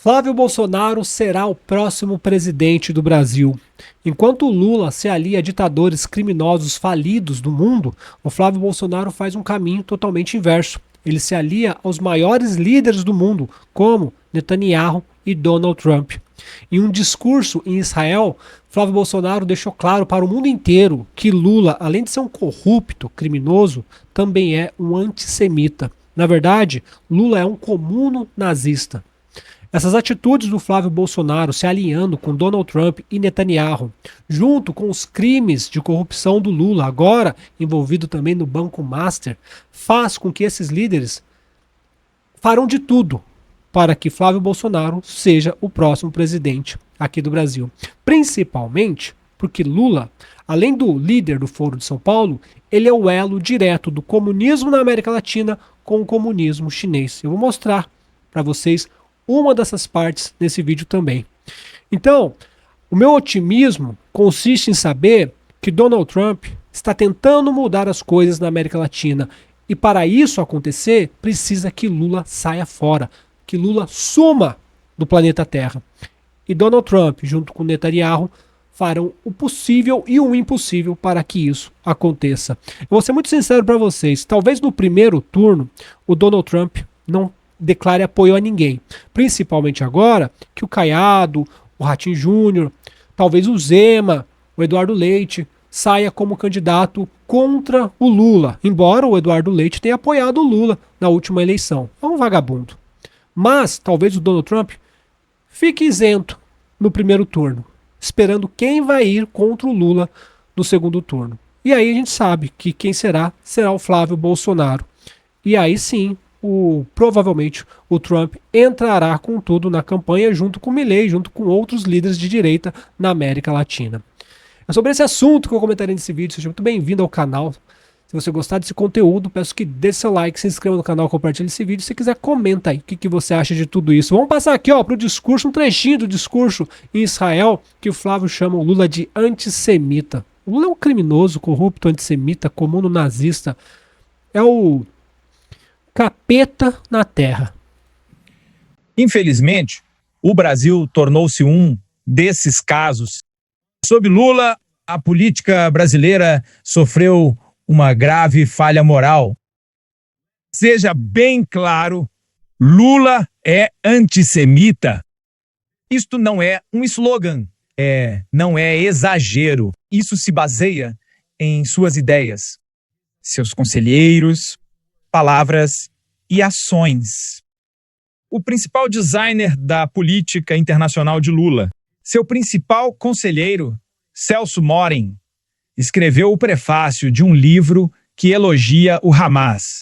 Flávio Bolsonaro será o próximo presidente do Brasil. Enquanto Lula se alia a ditadores criminosos falidos do mundo, o Flávio Bolsonaro faz um caminho totalmente inverso. Ele se alia aos maiores líderes do mundo, como Netanyahu e Donald Trump. Em um discurso em Israel, Flávio Bolsonaro deixou claro para o mundo inteiro que Lula, além de ser um corrupto, criminoso, também é um antissemita. Na verdade, Lula é um comuno nazista. Essas atitudes do Flávio Bolsonaro se alinhando com Donald Trump e Netanyahu, junto com os crimes de corrupção do Lula, agora envolvido também no Banco Master, faz com que esses líderes farão de tudo para que Flávio Bolsonaro seja o próximo presidente aqui do Brasil. Principalmente porque Lula, além do líder do Foro de São Paulo, ele é o elo direto do comunismo na América Latina com o comunismo chinês. Eu vou mostrar para vocês uma dessas partes nesse vídeo também. Então, o meu otimismo consiste em saber que Donald Trump está tentando mudar as coisas na América Latina e para isso acontecer, precisa que Lula saia fora, que Lula suma do planeta Terra. E Donald Trump, junto com Netanyahu, farão o possível e o impossível para que isso aconteça. Eu vou ser muito sincero para vocês, talvez no primeiro turno o Donald Trump não declare apoio a ninguém. Principalmente agora que o Caiado, o Ratinho Júnior, talvez o Zema, o Eduardo Leite, saia como candidato contra o Lula. Embora o Eduardo Leite tenha apoiado o Lula na última eleição. É um vagabundo. Mas talvez o Donald Trump fique isento no primeiro turno, esperando quem vai ir contra o Lula no segundo turno. E aí a gente sabe que quem será o Flávio Bolsonaro. E aí sim, provavelmente o Trump entrará com tudo na campanha junto com Milei, junto com outros líderes de direita na América Latina. É sobre esse assunto que eu comentarei nesse vídeo. Seja muito bem-vindo ao canal. Se você gostar desse conteúdo, peço que deixe seu like, se inscreva no canal, compartilhe esse vídeo. Se quiser, comenta aí o que você acha de tudo isso. Vamos passar aqui para o discurso, um trechinho do discurso em Israel, que o Flávio chama o Lula de antissemita. O Lula é um criminoso, corrupto, antissemita, comuno nazista. É o capeta na terra. Infelizmente, o Brasil tornou-se um desses casos. Sob Lula, a política brasileira sofreu uma grave falha moral. Seja bem claro, Lula é antissemita. Isto não é um slogan, não é exagero. Isso se baseia em suas ideias, seus conselheiros, palavras e ações. O principal designer da política internacional de Lula, seu principal conselheiro, Celso Morim, escreveu o prefácio de um livro que elogia o Hamas.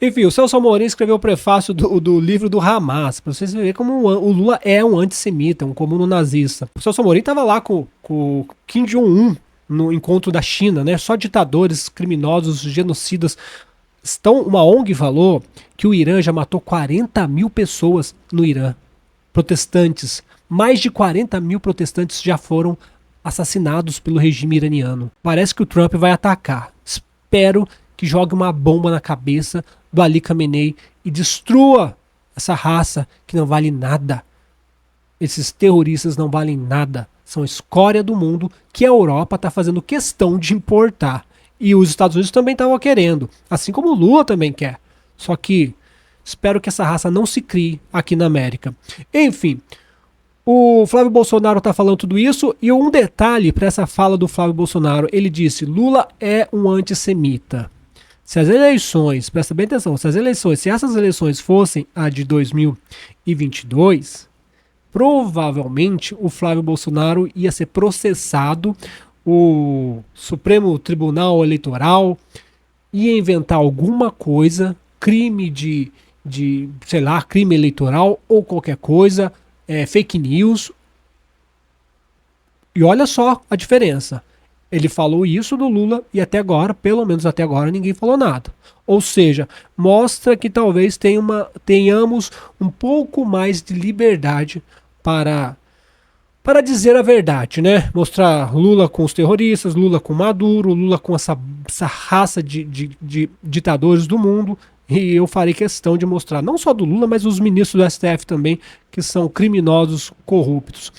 Enfim, o Celso Amorim escreveu o prefácio do livro do Hamas, para vocês verem como o Lula é um antissemita, um comuno nazista. O Celso Amorim estava lá com o Kim Jong-un no encontro da China, né? Só ditadores, criminosos, genocidas. Uma ONG falou que o Irã já matou 40 mil pessoas no Irã, protestantes. Mais de 40 mil protestantes já foram assassinados pelo regime iraniano. Parece que o Trump vai atacar. Espero que jogue uma bomba na cabeça do Ali Khamenei e destrua essa raça que não vale nada. Esses terroristas não valem nada. São a escória do mundo que a Europa está fazendo questão de importar. E os Estados Unidos também estavam querendo. Assim como o Lula também quer. Só que espero que essa raça não se crie aqui na América. Enfim, o Flávio Bolsonaro está falando tudo isso. E um detalhe para essa fala do Flávio Bolsonaro. Ele disse, Lula é um antissemita. Se as eleições, presta bem atenção, se essas eleições fossem a de 2022, provavelmente o Flávio Bolsonaro ia ser processado, o Supremo Tribunal Eleitoral ia inventar alguma coisa, crime sei lá, crime eleitoral ou qualquer coisa, fake news. E olha só a diferença. Ele falou isso do Lula e até agora, pelo menos até agora, ninguém falou nada. Ou seja, mostra que talvez tenhamos um pouco mais de liberdade para dizer a verdade, né? Mostrar Lula com os terroristas, Lula com Maduro, Lula com essa raça de ditadores do mundo E eu farei questão de mostrar, não só do Lula, mas os ministros do STF também, que são criminosos corruptos.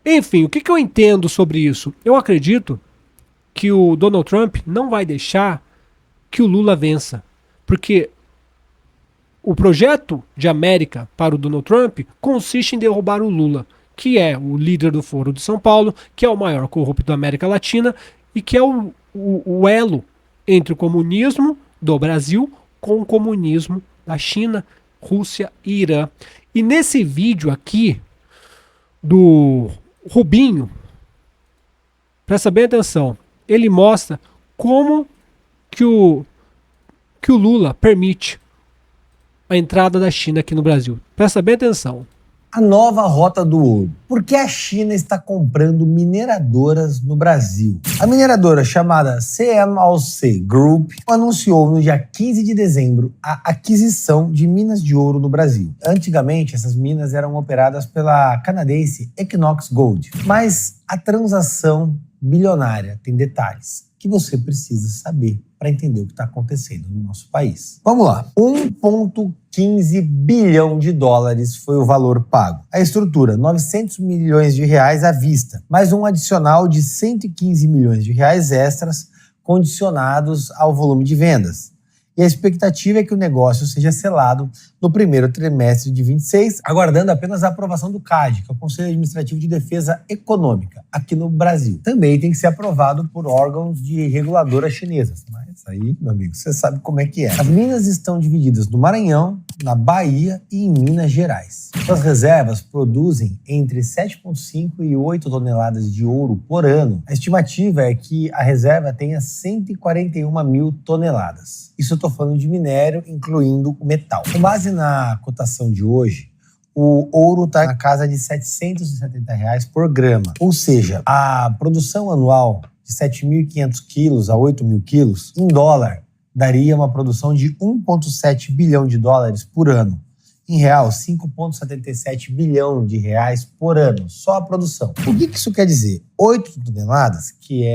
Enfim, o que eu entendo sobre isso? Eu acredito que o Donald Trump não vai deixar que o Lula vença. Porque o projeto de América para o Donald Trump consiste em derrubar o Lula, que é o líder do Foro de São Paulo, que é o maior corrupto da América Latina e que é o elo entre o comunismo do Brasil com o comunismo da China, Rússia e Irã. E nesse vídeo aqui do Rubinho, presta bem atenção, ele mostra como que o Lula permite a entrada da China aqui no Brasil. Presta bem atenção. A nova rota do ouro. Por que a China está comprando mineradoras no Brasil? A mineradora chamada CMOC Group anunciou no dia 15 de dezembro a aquisição de minas de ouro no Brasil. Antigamente, essas minas eram operadas pela canadense Equinox Gold, mas a transação bilionária tem detalhes que você precisa saber para entender o que está acontecendo no nosso país. Vamos lá. 1,15 bilhão de dólares foi o valor pago. A estrutura, 900 milhões de reais à vista, mais um adicional de 115 milhões de reais extras condicionados ao volume de vendas. E a expectativa é que o negócio seja selado no primeiro trimestre de 26, aguardando apenas a aprovação do CAD, que é o Conselho Administrativo de Defesa Econômica, aqui no Brasil. Também tem que ser aprovado por órgãos de reguladora chinesas. Mas aí, meu amigo, você sabe como é que é. As minas estão divididas no Maranhão, na Bahia e em Minas Gerais. Suas reservas produzem entre 7,5 e 8 toneladas de ouro por ano. A estimativa é que a reserva tenha 141 mil toneladas. Isso eu estou falando de minério, incluindo o metal. Com base na cotação de hoje, o ouro está na casa de R$ 770 por grama. Ou seja, a produção anual de 7.500 quilos a 8.000 quilos, em dólar, daria uma produção de 1,7 bilhão de dólares por ano. Em real, 5,77 bilhão de reais por ano, só a produção. O que isso quer dizer? 8 toneladas, que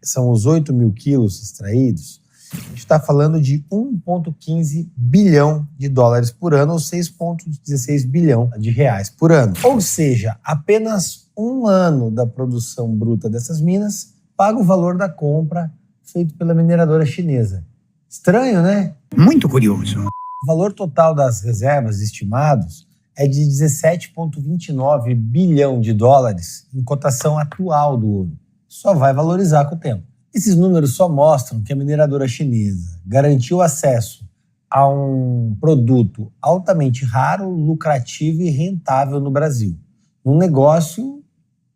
são os 8.000 quilos extraídos, a gente está falando de 1,15 bilhão de dólares por ano, ou 6,16 bilhão de reais por ano. Ou seja, apenas um ano da produção bruta dessas minas paga o valor da compra feito pela mineradora chinesa. Estranho, né? Muito curioso. O valor total das reservas estimados é de 17,29 bilhão de dólares em cotação atual do ouro. Só vai valorizar com o tempo. Esses números só mostram que a mineradora chinesa garantiu acesso a um produto altamente raro, lucrativo e rentável no Brasil. Um negócio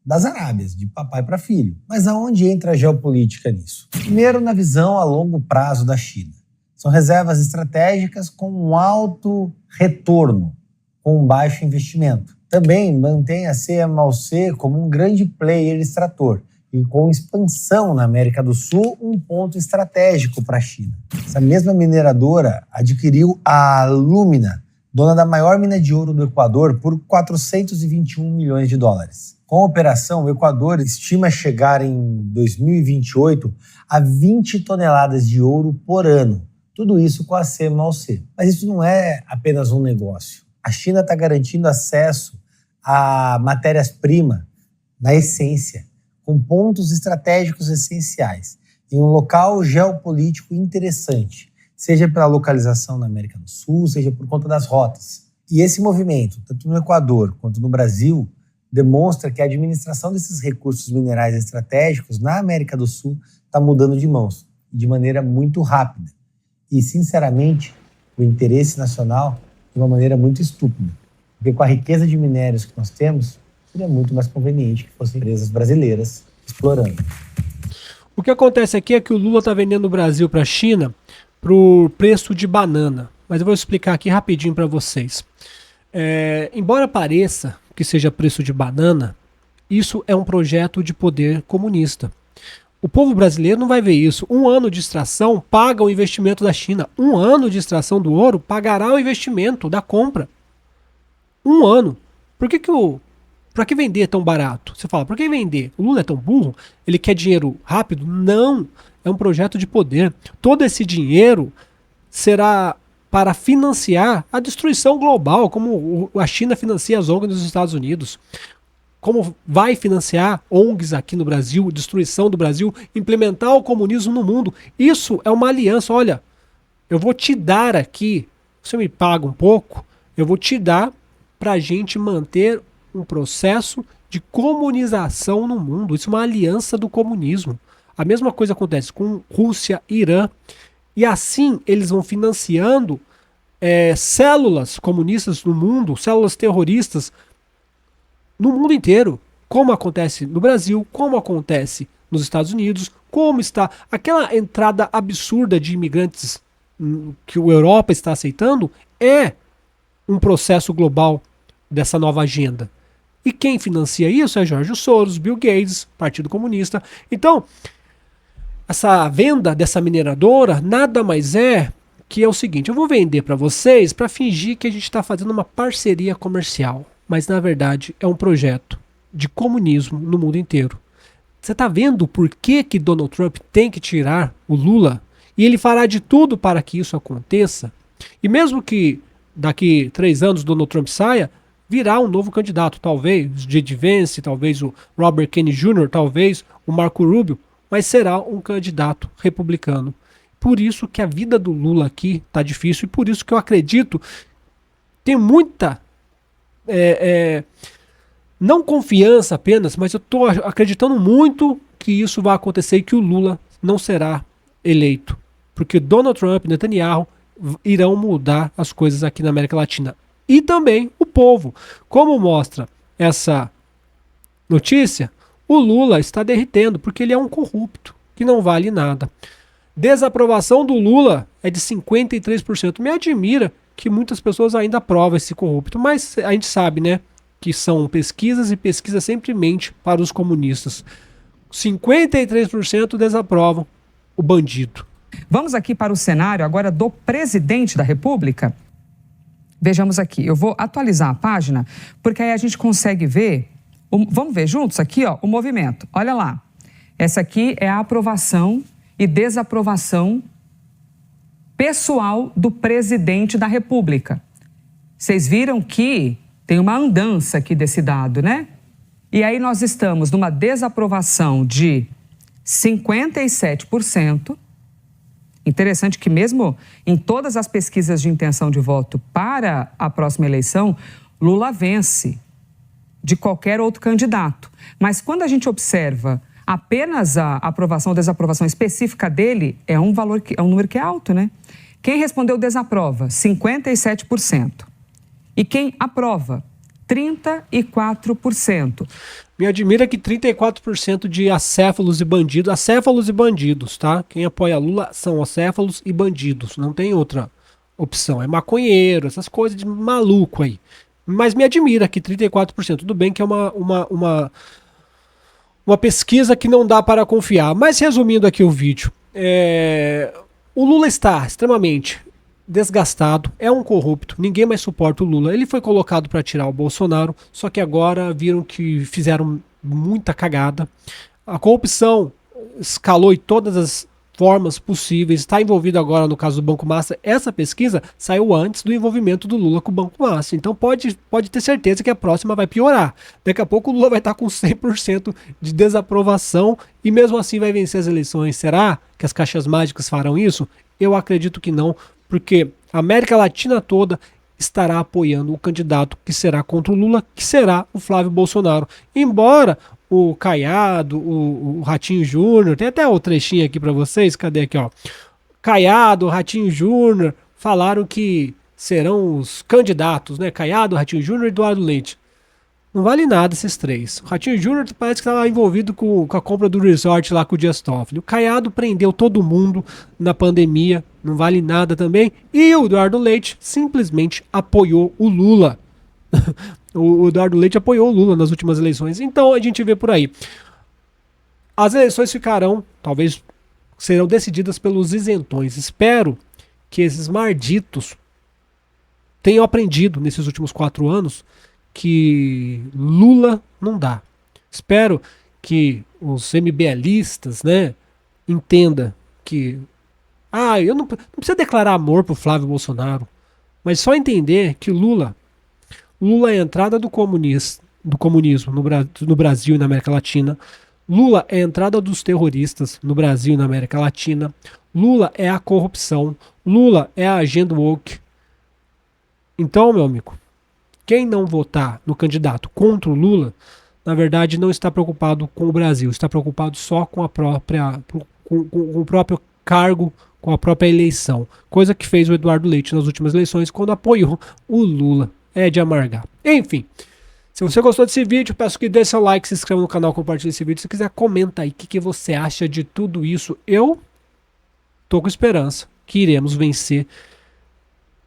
das Arábias, de papai para filho. Mas aonde entra a geopolítica nisso? Primeiro, na visão a longo prazo da China. São reservas estratégicas com um alto retorno, com um baixo investimento. Também mantém a CMOC como um grande player extrator e com expansão na América do Sul, um ponto estratégico para a China. Essa mesma mineradora adquiriu a Lumina, dona da maior mina de ouro do Equador, por 421 milhões de dólares. Com a operação, o Equador estima chegar em 2028 a 20 toneladas de ouro por ano. Tudo isso com a CMOC. Mas isso não é apenas um negócio. A China está garantindo acesso a matérias-primas na essência, com pontos estratégicos essenciais, em um local geopolítico interessante, seja pela localização na América do Sul, seja por conta das rotas. E esse movimento, tanto no Equador quanto no Brasil, demonstra que a administração desses recursos minerais estratégicos na América do Sul está mudando de mãos, de maneira muito rápida. E, sinceramente, o interesse nacional de uma maneira muito estúpida. Porque com a riqueza de minérios que nós temos, seria muito mais conveniente que fossem empresas brasileiras explorando. O que acontece aqui é que o Lula está vendendo o Brasil para a China por preço de banana. Mas eu vou explicar aqui rapidinho para vocês. Embora pareça que seja preço de banana, isso é um projeto de poder comunista. O povo brasileiro não vai ver isso. Um ano de extração paga o investimento da China. Um ano de extração do ouro pagará o investimento da compra. Um ano. Para que vender tão barato? Você fala, por que vender? O Lula é tão burro? Ele quer dinheiro rápido? Não. É um projeto de poder. Todo esse dinheiro será para financiar a destruição global, como a China financia as ONGs dos Estados Unidos, como vai financiar ONGs aqui no Brasil, destruição do Brasil, implementar o comunismo no mundo. Isso é uma aliança. Olha, eu vou te dar aqui, você me paga um pouco, eu vou te dar para a gente manter um processo de comunização no mundo. Isso é uma aliança do comunismo. A mesma coisa acontece com Rússia, Irã, e assim eles vão financiando células comunistas no mundo, células terroristas no mundo inteiro, como acontece no Brasil, como acontece nos Estados Unidos, como está aquela entrada absurda de imigrantes que a Europa está aceitando, é um processo global dessa nova agenda. E quem financia isso é George Soros, Bill Gates, Partido Comunista. Então, essa venda dessa mineradora nada mais é que é o seguinte: eu vou vender para vocês para fingir que a gente está fazendo uma parceria comercial, mas na verdade é um projeto de comunismo no mundo inteiro. Você está vendo por que Donald Trump tem que tirar o Lula? E ele fará de tudo para que isso aconteça. E mesmo que daqui 3 anos Donald Trump saia, virá um novo candidato, talvez o J.D. Vance, talvez o Robert Kennedy Jr., talvez o Marco Rubio, mas será um candidato republicano. Por isso que a vida do Lula aqui está difícil, e por isso que eu acredito, tem muita, não confiança apenas, mas eu estou acreditando muito que isso vai acontecer e que o Lula não será eleito. Porque Donald Trump e Netanyahu irão mudar as coisas aqui na América Latina. E também o povo. Como mostra essa notícia, o Lula está derretendo, porque ele é um corrupto, que não vale nada. Desaprovação do Lula é de 53%. Me admira que muitas pessoas ainda aprovam esse corrupto, mas a gente sabe, né, que são pesquisas, e pesquisa sempre mente para os comunistas. 53% desaprovam o bandido. Vamos aqui para o cenário agora do presidente da República. Vejamos aqui, eu vou atualizar a página, porque aí a gente consegue ver, vamos ver juntos aqui, ó, o movimento. Olha lá, essa aqui é a aprovação e desaprovação pessoal do presidente da República. Vocês viram que tem uma andança aqui desse dado, né? E aí nós estamos numa desaprovação de 57%. Interessante que mesmo em todas as pesquisas de intenção de voto para a próxima eleição, Lula vence de qualquer outro candidato. Mas quando a gente observa apenas a aprovação ou desaprovação específica dele, é um número que é alto, né? Quem respondeu desaprova? 57%. E quem aprova? 34%. Me admira que 34% de acéfalos e bandidos, tá? Quem apoia Lula são acéfalos e bandidos, não tem outra opção. É maconheiro, essas coisas de maluco aí. Mas me admira que 34%, tudo bem que é uma pesquisa que não dá para confiar. Mas resumindo aqui o vídeo, o Lula está extremamente desgastado, é um corrupto, ninguém mais suporta o Lula. Ele foi colocado para tirar o Bolsonaro, só que agora viram que fizeram muita cagada. A corrupção escalou em todas as formas possíveis, está envolvido agora no caso do Banco Master. Essa pesquisa saiu antes do envolvimento do Lula com o Banco Master, então pode ter certeza que a próxima vai piorar. Daqui a pouco o Lula vai estar com 100% de desaprovação e mesmo assim vai vencer as eleições. Será que as caixas mágicas farão isso? Eu acredito que não, porque a América Latina toda estará apoiando o candidato que será contra o Lula, que será o Flávio Bolsonaro. Embora o Caiado, o Ratinho Júnior, tem até o trechinho aqui para vocês, cadê aqui, ó? Caiado, Ratinho Júnior falaram que serão os candidatos, né? Caiado, Ratinho Júnior e Eduardo Leite. Não vale nada esses três. O Ratinho Júnior parece que estava envolvido com a compra do resort lá com o Dias Toffoli. O Caiado prendeu todo mundo na pandemia, não vale nada também. E o Eduardo Leite simplesmente apoiou o Lula. O Eduardo Leite apoiou o Lula nas últimas eleições. Então a gente vê por aí. As eleições ficarão, talvez serão decididas pelos isentões. Espero que esses malditos tenham aprendido nesses últimos 4 anos que Lula não dá. Espero que os MBListas, né, entenda que Eu não precisa declarar amor pro Flávio Bolsonaro, mas só entender que Lula é a entrada do comunismo no Brasil e na América Latina. Lula é a entrada dos terroristas no Brasil e na América Latina. Lula é a corrupção. Lula é a agenda woke. Então, meu amigo, quem não votar no candidato contra o Lula, na verdade não está preocupado com o Brasil, está preocupado só com o próprio cargo, com a própria eleição. Coisa que fez o Eduardo Leite nas últimas eleições, quando apoiou o Lula. É de amargar. Enfim, se você gostou desse vídeo, peço que dê seu like, se inscreva no canal, compartilhe esse vídeo. Se quiser, comenta aí o que você acha de tudo isso. Eu tô com esperança que iremos vencer.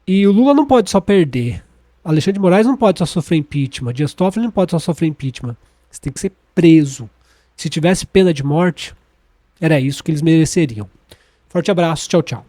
E o Lula não pode só perder. Alexandre de Moraes não pode só sofrer impeachment. Dias Toffoli não pode só sofrer impeachment. Você tem que ser preso. Se tivesse pena de morte, era isso que eles mereceriam. Forte abraço, tchau, tchau.